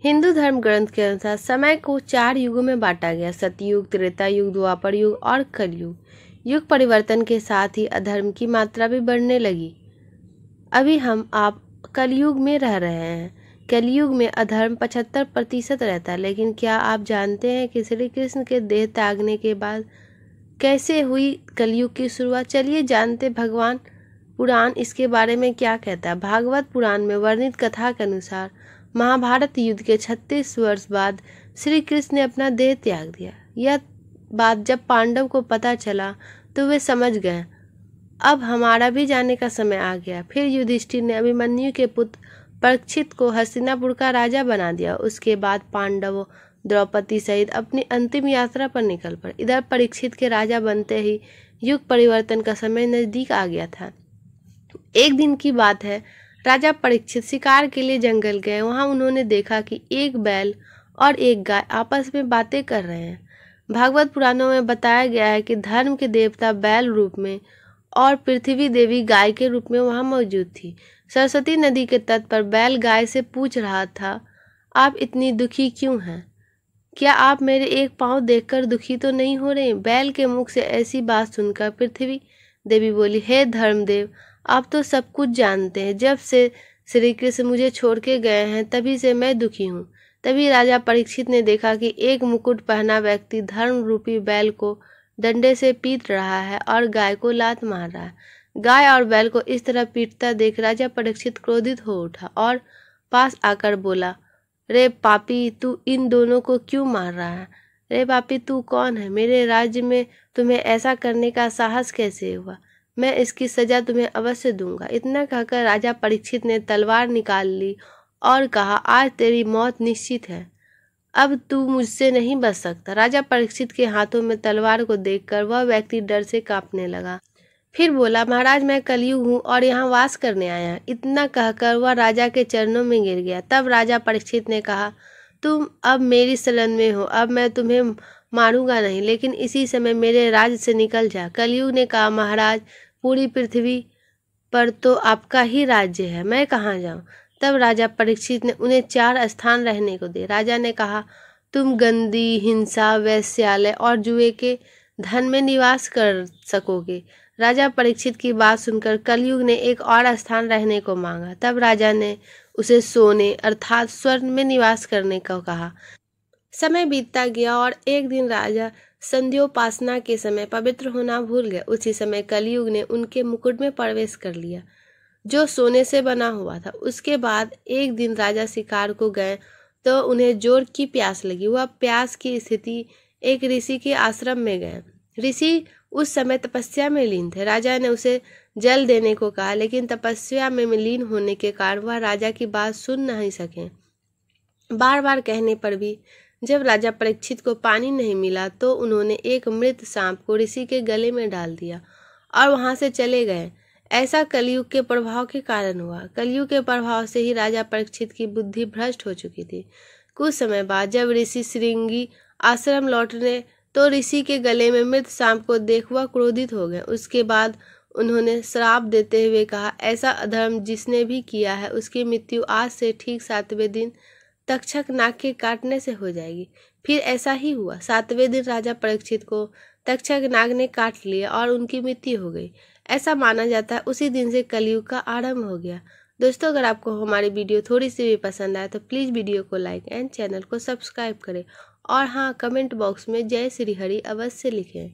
हिंदू धर्म ग्रंथ के अनुसार समय को 4 युगों में बांटा गया: सतयुग, त्रेता युग, द्वापर युग और कलयुग। युग परिवर्तन के साथ ही अधर्म की मात्रा भी बढ़ने लगी। अभी आप कलयुग में रह रहे हैं। कलयुग में अधर्म 75% रहता है। लेकिन क्या आप जानते हैं कि श्री कृष्ण के देह त्यागने के बाद कैसे हुई कलयुग की शुरुआत? चलिए जानते भगवान पुराण इसके बारे में क्या कहता है। भागवत पुराण में वर्णित कथा के अनुसार महाभारत युद्ध के 36 वर्ष बाद श्री कृष्ण ने अपना देह त्याग दिया। यह बात जब पांडव को पता चला तो वे समझ गए अब हमारा भी जाने का समय आ गया। फिर युधिष्ठिर ने अभिमन्यु के पुत्र परीक्षित को हस्तिनापुर का राजा बना दिया। उसके बाद पांडवों द्रौपदी सहित अपनी अंतिम यात्रा पर निकल पड़े। इधर परीक्षित के राजा बनते ही युग परिवर्तन का समय नजदीक आ गया था। एक दिन की बात है, राजा परीक्षित शिकार के लिए जंगल गए। वहां उन्होंने देखा कि एक बैल और एक गाय आपस में बातें कर रहे हैं। भागवत पुराणों में बताया गया है कि धर्म के देवता बैल रूप में और पृथ्वी देवी गाय के रूप में वहां मौजूद थी। सरस्वती नदी के तट पर बैल गाय से पूछ रहा था, आप इतनी दुखी क्यों हैं? क्या आप मेरे एक पांव देखकर दुखी तो नहीं हो रहे? बैल के मुख से ऐसी बात सुनकर पृथ्वी देवी बोली, हे धर्मदेव, आप तो सब कुछ जानते हैं। जब से श्री कृष्ण मुझे छोड़ के गए हैं तभी से मैं दुखी हूँ। तभी राजा परीक्षित ने देखा कि एक मुकुट पहना व्यक्ति धर्म रूपी बैल को डंडे से पीट रहा है और गाय को लात मार रहा है। गाय और बैल को इस तरह पीटता देख राजा परीक्षित क्रोधित हो उठा और पास आकर बोला, रे पापी, तू इन दोनों को क्यों मार रहा है? रे पापी, तू कौन है? मेरे राज्य में तुम्हें ऐसा करने का साहस कैसे हुआ? मैं इसकी सजा तुम्हें अवश्य दूंगा। इतना कहकर राजा परीक्षित ने तलवार निकाल ली और कहा, आज तेरी मौत निश्चित है। अब तू मुझसे नहीं बच सकता। राजा परीक्षित के हाथों में तलवार को देखकर वह व्यक्ति डर से कांपने लगा। फिर बोला, महाराज, मैं कलयुग हूँ और यहाँ वास करने आया। इतना कहकर वह राजा के चरणों में गिर गया। तब राजा परीक्षित ने कहा, तुम अब मेरी शरण में हो। अब मैं तुम्हें मारूंगा नहीं, लेकिन इसी समय मेरे राज्य से निकल जा। कलयुग ने कहा, महाराज, पूरी पृथ्वी पर तो आपका ही राज्य है, मैं कहाँ जाऊं? तब राजा परीक्षित ने उन्हें 4 स्थान रहने को दिए। राजा ने कहा, तुम गंदी, हिंसा, वैश्यालय और जुए के धन में निवास कर सकोगे। राजा परीक्षित की बात सुनकर कलयुग ने एक और स्थान रहने को मांगा। तब राजा ने उसे सोने अर्थात स्वर्ण में निवास करने को कहा। समय बीतता गया और एक दिन राजा संध्योपासना के समय पवित्र होना भूल गए। उसी समय कलयुग ने उनके मुकुट में प्रवेश कर लिया जो सोने से बना हुआ था। उसके बाद एक दिन राजा शिकार को गए तो उन्हें जोर की प्यास लगी। वह प्यास की स्थिति एक ऋषि के आश्रम में गए। ऋषि उस समय तपस्या में लीन थे। राजा ने उसे जल देने को कहा, लेकिन तपस्या में लीन होने के कारण वह राजा की बात सुन नहीं सके। बार बार कहने पर भी जब राजा परीक्षित को पानी नहीं मिला तो उन्होंने एक मृत सांप को ऋषि के गले में डाल दिया और वहां से चले गए। ऐसा कलयुग के प्रभाव के कारण हुआ। कलयुग के प्रभाव से ही राजा परीक्षित की बुद्धि भ्रष्ट हो चुकी थी। कुछ समय बाद जब ऋषि श्रृंगी आश्रम लौटने तो ऋषि के गले में मृत सांप को देख वह क्रोधित हो गए। उसके बाद उन्होंने श्राप देते हुए कहा, ऐसा अधर्म जिसने भी किया है उसकी मृत्यु आज से ठीक 7वें दिन तक्षक नाग के काटने से हो जाएगी। फिर ऐसा ही हुआ। 7वें दिन राजा परीक्षित को तक्षक नाग ने काट लिया और उनकी मृत्यु हो गई। ऐसा माना जाता है उसी दिन से कलयुग का आरंभ हो गया। दोस्तों, अगर आपको हमारी वीडियो थोड़ी सी भी पसंद आए तो प्लीज़ वीडियो को लाइक एंड चैनल को सब्सक्राइब करें और हाँ, कमेंट बॉक्स में जय श्री हरि अवश्य लिखें।